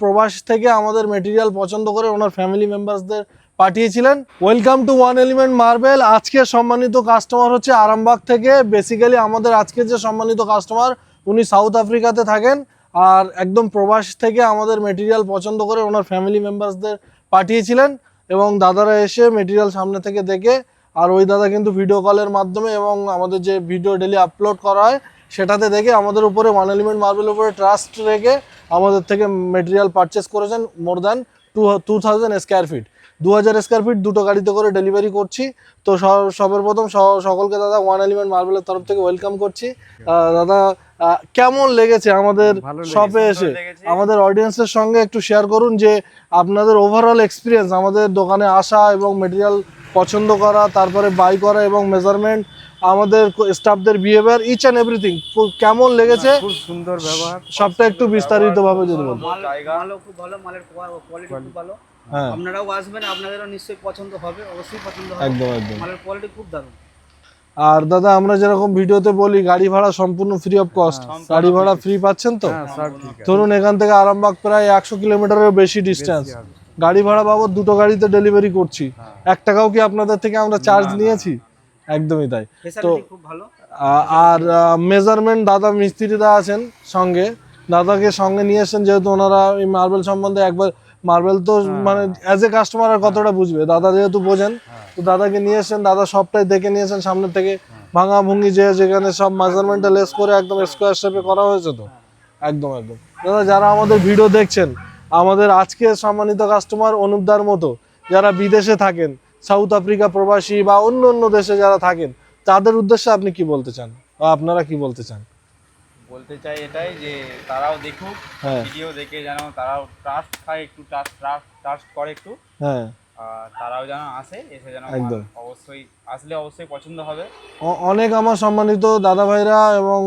প্রবাস থেকে আমাদের মেটেরিয়াল পছন্দ করে ওনার ফ্যামিলি মেম্বারসদের পাঠিয়েছিলেন। Welcome to one element marble. আজকে সম্মানিত কাস্টমার হচ্ছে আরামবাগ থেকে। বেসিক্যালি আমাদের আজকে যে সম্মানিত কাস্টমার উনি সাউথ আফ্রিকাতে থাকেন, আর একদম প্রবাস থেকে আমাদের মেটেরিয়াল পছন্দ করে ওনার ফ্যামিলি মেম্বারসদের পাঠিয়েছিলেন এবং দাদারা এসে মেটেরিয়াল সামনে থেকে দেখে, আর ওই দাদা কিন্তু ভিডিও কলের মাধ্যমে এবং আমাদের যে ভিডিও ডেলি আপলোড করা হয় সেটাতে দেখে আমাদের উপরে ওয়ান এলিমেন্ট মার্বেলের উপরে ট্রাস্ট রেখে আমাদের থেকে মেটেরিয়াল পারচেস করেছেন more than 2000 square feet. 2000 square feet দুটো গাড়িতে করে ডেলিভারি করছি। তো সবার প্রথম সকলকে দাদা ওয়ান এলিমেন্ট মার্বেলের তরফ থেকে ওয়েলকাম করছি। দাদা কেমন লেগেছে আমাদের শপে এসে? আমাদের অডিয়েন্সের সঙ্গে একটু শেয়ার করুন যে আপনাদের ওভারঅল এক্সপিরিয়েন্স, আমাদের দোকানে আসা এবং মেটেরিয়াল পছন্দ করা, তারপরে বাই করা এবং মেজারমেন্ট, আমাদের স্টাফদের বিহেভিয়ার, ইচ অ্যান্ড এভরিথিং কেমন লেগেছে? খুব সুন্দর ব্যবহার, সবটা একটু বিস্তারিতভাবে যদি বলুন। মালও খুব ভালো, মালের কোয়ালিটি খুব ভালো। হ্যাঁ, আপনারাও আসবেন, আপনাদেরও নিশ্চয়ই পছন্দ হবে, অবশ্যই পছন্দ হবে। একদম একদম। মালের কোয়ালিটি খুব দারুণ। আর দাদা আমরা যেরকম ভিডিওতে বলি গাড়ি ভাড়া সম্পূর্ণ ফ্রি অফ কস্ট, গাড়ি ভাড়া ফ্রি পাচ্ছেন তো? ধরুন এখান থেকে আরামবাগ প্রায় 100 কিলোমিটারের বেশি ডিস্টেন্স, গাড়ি ভাড়া বাবদ দুটো গাড়িতে ডেলিভারি করছি, 1 টাকাও কি আপনাদের থেকে আমরা চার্জ নিয়েছি? একদমই তাই। তো খুব ভালো। আর মেজারমেন্ট দাদা মিস্ত্রিরা আছেন সঙ্গে, দাদাকে সঙ্গে নিয়ে এসেছেন যেহেতু ওনারা এই মার্বেল সম্বন্ধে একবার, মার্বেল তো মানে অ্যাজ এ কাস্টমার আর কতটা বুঝবে, দাদা যেহেতু বোঝেন, তো দাদাকে নিয়ে এসেছেন, দাদা সবটাই দেখে নিয়েছেন সামনে থেকে, ভাঙা ভুঙ্গি যেখানে সব মেজারমেন্টে লেস করে একদম স্কোয়ার শেপে করা হয়েছে। তো একদম একদম দাদা, যারা আমাদের ভিডিও দেখছেন, আমাদের আজকে সম্মানিত কাস্টমার অনুপদার মতো যারা বিদেশে থাকেন, সাউথ আফ্রিকা প্রবাসী বা অন্য অন্য দেশে যারা থাকেন, তাদের উদ্দেশ্যে আপনি কি বলতে চান বা আপনারা কি বলতে চান? বলতে চাই এটাই যে তারাও দেখুক, ভিডিও দেখে যেন তারাও ট্রাস্ট খায়, একটু ট্রাস্ট করে একটু, হ্যাঁ, তারাও যেন আসে, এসে যেন একদম অবশ্যই আসলে অবশ্যই পছন্দ হবে। অনেক আমার সম্মানিত দাদা ভাইরা এবং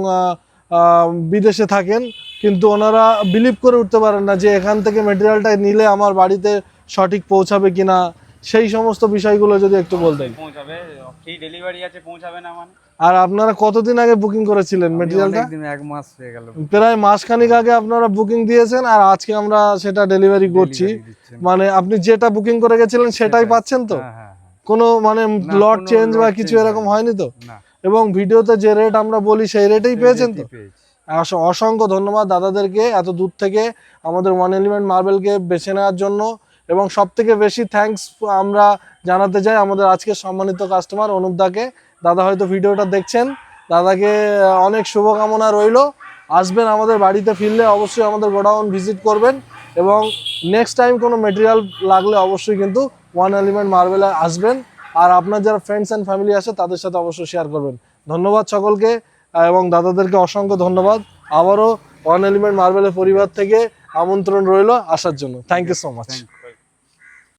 বিদেশে থাকেন, কিন্তু ওনারা বিলিভ করে উঠতে পারেন না যে এখান থেকে মেটেরিয়ালটা নিলে আমার বাড়িতে সঠিক পৌঁছাবে কিনা, সেই সমস্ত বিষয়গুলো যদি একটু বলতেন। পৌঁছাবে, ফ্রি ডেলিভারি আছে, পৌঁছাবে না মানে। আর আপনারা কতদিন আগে বুকিং করেছিলেন মেটেরিয়ালটা? 1 মাস হয়ে গেল, প্রায় মাসখানিক আগে আপনারা বুকিং দিয়েছেন, আর আজকে আমরা সেটা ডেলিভারি করছি। মানে আপনি যেটা বুকিং করে গেছিলেন সেটাই পাচ্ছেন তো? কোনো মানে লট চেঞ্জ বা কিছু এরকম হয়নি তো? এবং ভিডিওতে যে রেট আমরা বলি সেই রেটেই পেয়েছেন তো? অসংখ্য ধন্যবাদ দাদাদেরকে এত দূর থেকে আমাদের ওয়ান এলিমেন্ট মার্বেলকে বেছে নেওয়ার জন্য। এবং সব থেকে বেশি থ্যাঙ্কস আমরা জানাতে চাই আমাদের আজকে সম্মানিত কাস্টমার অনুপদাকে। দাদা হয়তো ভিডিওটা দেখছেন, দাদাকে অনেক শুভকামনা রইল। আসবেন আমাদের বাড়িতে, ফিরলে অবশ্যই আমাদের গোডাউন ভিজিট করবেন এবং নেক্সট টাইম কোনো মেটেরিয়াল লাগলে অবশ্যই কিন্তু ওয়ান এলিমেন্ট মার্বেলে আসবেন। আর আপনার যারা ফ্রেন্ডস অ্যান্ড ফ্যামিলি আছে তাদের সাথে অবশ্যই শেয়ার করবেন। ধন্যবাদ সকলকে এবং দাদাদেরকে অসংখ্য ধন্যবাদ। আবারও ওয়ান এলিমেন্ট মার্বেলের পরিবার থেকে আমন্ত্রণ রইল আসার জন্য। Thank you so much.